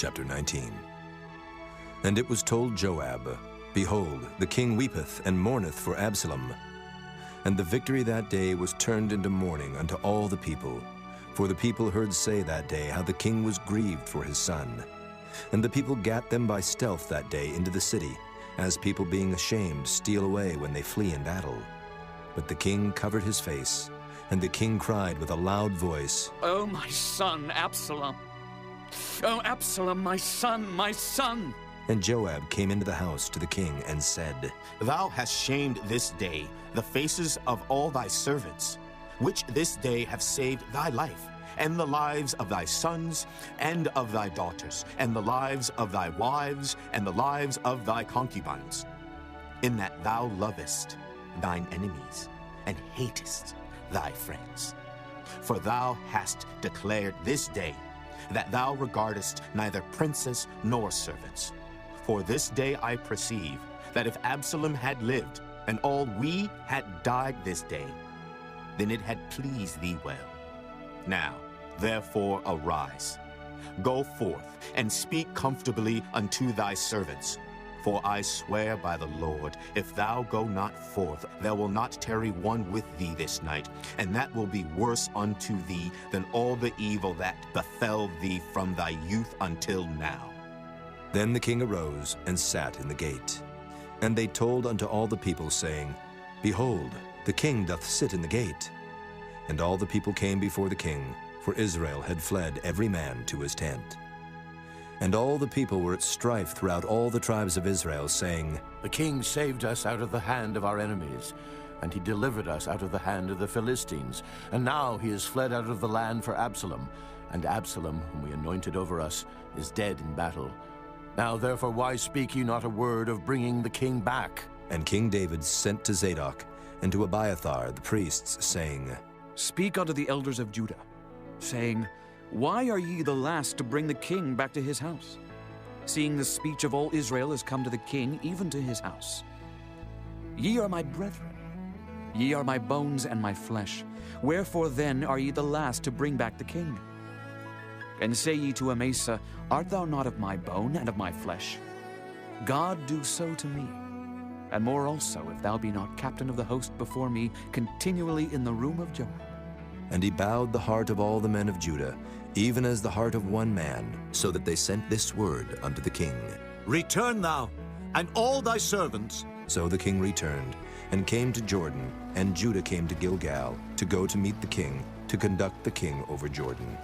Chapter 19. And it was told Joab, Behold, the king weepeth and mourneth for Absalom. And the victory that day was turned into mourning unto all the people. For the people heard say that day how the king was grieved for his son. And the people gat them by stealth that day into the city, as people being ashamed steal away when they flee in battle. But the king covered his face, and the king cried with a loud voice, O my son, Absalom! O Absalom, my son, my son! And Joab came into the house to the king and said, Thou hast shamed this day the faces of all thy servants, which this day have saved thy life, and the lives of thy sons, and of thy daughters, and the lives of thy wives, and the lives of thy concubines, in that thou lovest thine enemies, and hatest thy friends. For thou hast declared this day that thou regardest neither princes nor servants. For this day I perceive that if Absalom had lived, and all we had died this day, then it had pleased thee well. Now, therefore, arise, go forth, and speak comfortably unto thy servants. For I swear by the Lord, if thou go not forth, there will not tarry one with thee this night, and that will be worse unto thee than all the evil that befell thee from thy youth until now. Then the king arose and sat in the gate. And they told unto all the people, saying, Behold, the king doth sit in the gate. And all the people came before the king, for Israel had fled every man to his tent. And all the people were at strife throughout all the tribes of Israel, saying, The king saved us out of the hand of our enemies, and he delivered us out of the hand of the Philistines. And now he is fled out of the land for Absalom, and Absalom, whom we anointed over us, is dead in battle. Now therefore why speak ye not a word of bringing the king back? And King David sent to Zadok and to Abiathar the priests, saying, Speak unto the elders of Judah, saying, Why are ye the last to bring the king back to his house, seeing the speech of all Israel is come to the king, even to his house? Ye are my brethren, ye are my bones and my flesh. Wherefore then are ye the last to bring back the king? And say ye to Amasa, Art thou not of my bone and of my flesh? God do so to me, and more also, if thou be not captain of the host before me, continually in the room of Joab. And he bowed the heart of all the men of Judah, even as the heart of one man, so that they sent this word unto the king. Return thou, and all thy servants. So the king returned, and came to Jordan, and Judah came to Gilgal, to go to meet the king, to conduct the king over Jordan.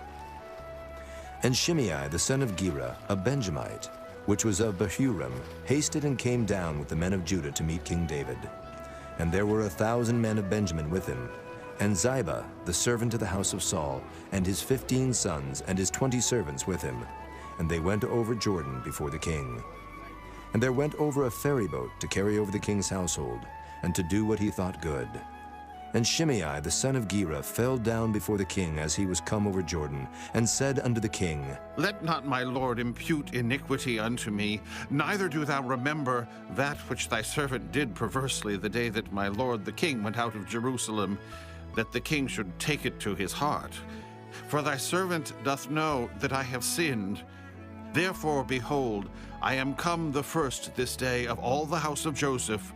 And Shimei the son of Gera, a Benjamite, which was of Bahurim, hasted and came down with the men of Judah to meet King David. And there were 1,000 men of Benjamin with him, and Ziba, the servant of the house of Saul, and his 15 sons, and his 20 servants with him. And they went over Jordan before the king. And there went over a ferry boat to carry over the king's household, and to do what he thought good. And Shimei the son of Gera fell down before the king as he was come over Jordan, and said unto the king, Let not my lord impute iniquity unto me, neither do thou remember that which thy servant did perversely the day that my lord the king went out of Jerusalem, that the king should take it to his heart. For thy servant doth know that I have sinned. Therefore, behold, I am come the first this day of all the house of Joseph,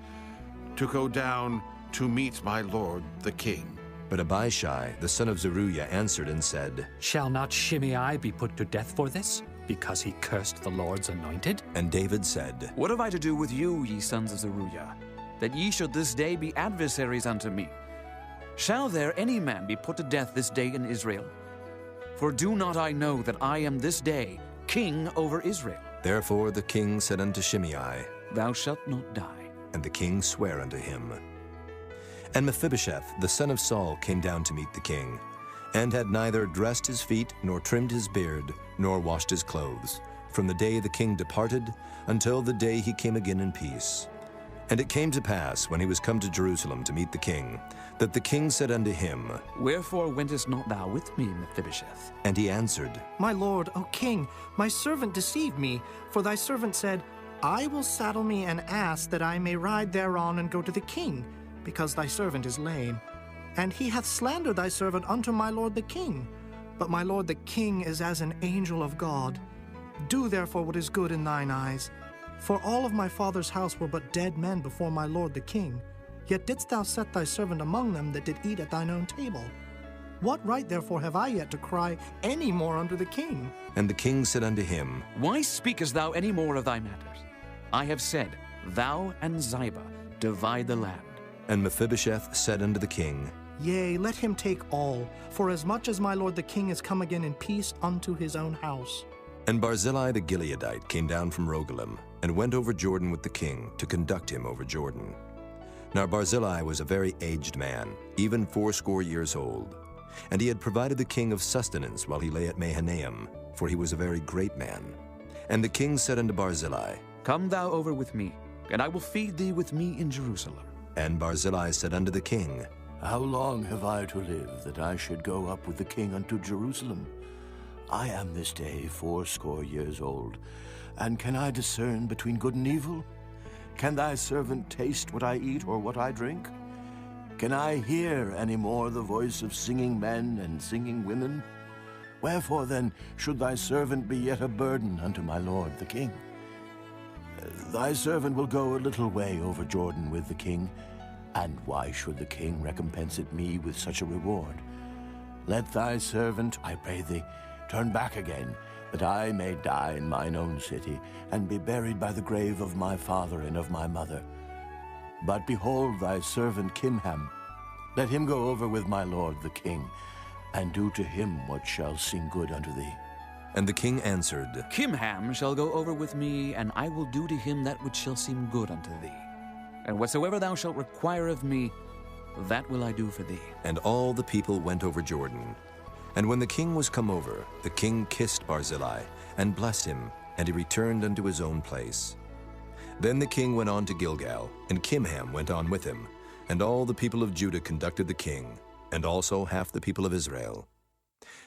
to go down to meet my lord the king. But Abishai the son of Zeruiah answered and said, Shall not Shimei be put to death for this, because he cursed the Lord's anointed? And David said, What have I to do with you, ye sons of Zeruiah, that ye should this day be adversaries unto me? Shall there any man be put to death this day in Israel? For do not I know that I am this day king over Israel? Therefore the king said unto Shimei, Thou shalt not die. And the king sware unto him. And Mephibosheth the son of Saul came down to meet the king, and had neither dressed his feet, nor trimmed his beard, nor washed his clothes, from the day the king departed until the day he came again in peace. And it came to pass, when he was come to Jerusalem to meet the king, that the king said unto him, Wherefore wentest not thou with me, Mephibosheth? And he answered, My lord, O king, my servant deceived me, for thy servant said, I will saddle me an ass that I may ride thereon and go to the king, because thy servant is lame. And he hath slandered thy servant unto my lord the king. But my lord the king is as an angel of God. Do therefore what is good in thine eyes. For all of my father's house were but dead men before my lord the king. Yet didst thou set thy servant among them that did eat at thine own table. What right therefore have I yet to cry any more unto the king? And the king said unto him, Why speakest thou any more of thy matters? I have said, Thou and Ziba divide the land. And Mephibosheth said unto the king, Yea, let him take all, for as much as my lord the king is come again in peace unto his own house. And Barzillai the Gileadite came down from Rogelim, and went over Jordan with the king, to conduct him over Jordan. Now Barzillai was a very aged man, even 80 years old. And he had provided the king of sustenance while he lay at Mahanaim, for he was a very great man. And the king said unto Barzillai, Come thou over with me, and I will feed thee with me in Jerusalem. And Barzillai said unto the king, How long have I to live, that I should go up with the king unto Jerusalem? I am this day 80 years old, and can I discern between good and evil? Can thy servant taste what I eat or what I drink? Can I hear any more the voice of singing men and singing women? Wherefore then should thy servant be yet a burden unto my lord the king? Thy servant will go a little way over Jordan with the king, and why should the king recompense it me with such a reward? Let thy servant, I pray thee, turn back again, that I may die in mine own city, and be buried by the grave of my father and of my mother. But behold thy servant Kimham, let him go over with my lord the king, and do to him what shall seem good unto thee. And the king answered, Kimham shall go over with me, and I will do to him that which shall seem good unto thee. And whatsoever thou shalt require of me, that will I do for thee. And all the people went over Jordan. And when the king was come over, the king kissed Barzillai, and blessed him, and he returned unto his own place. Then the king went on to Gilgal, and Kimham went on with him, and all the people of Judah conducted the king, and also half the people of Israel.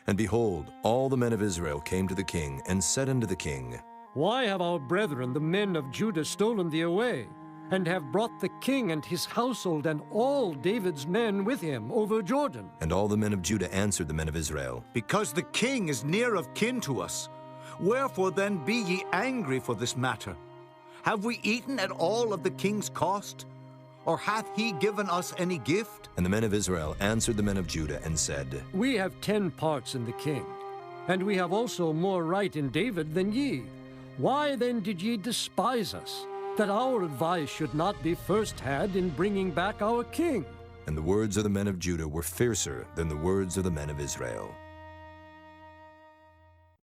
And behold, all the men of Israel came to the king, and said unto the king, Why have our brethren, the men of Judah, stolen thee away, and have brought the king and his household and all David's men with him over Jordan? And all the men of Judah answered the men of Israel, Because the king is near of kin to us. Wherefore then be ye angry for this matter? Have we eaten at all of the king's cost? Or hath he given us any gift? And the men of Israel answered the men of Judah, and said, We have 10 parts in the king, and we have also more right in David than ye. Why then did ye despise us, that our advice should not be first had in bringing back our king? And the words of the men of Judah were fiercer than the words of the men of Israel.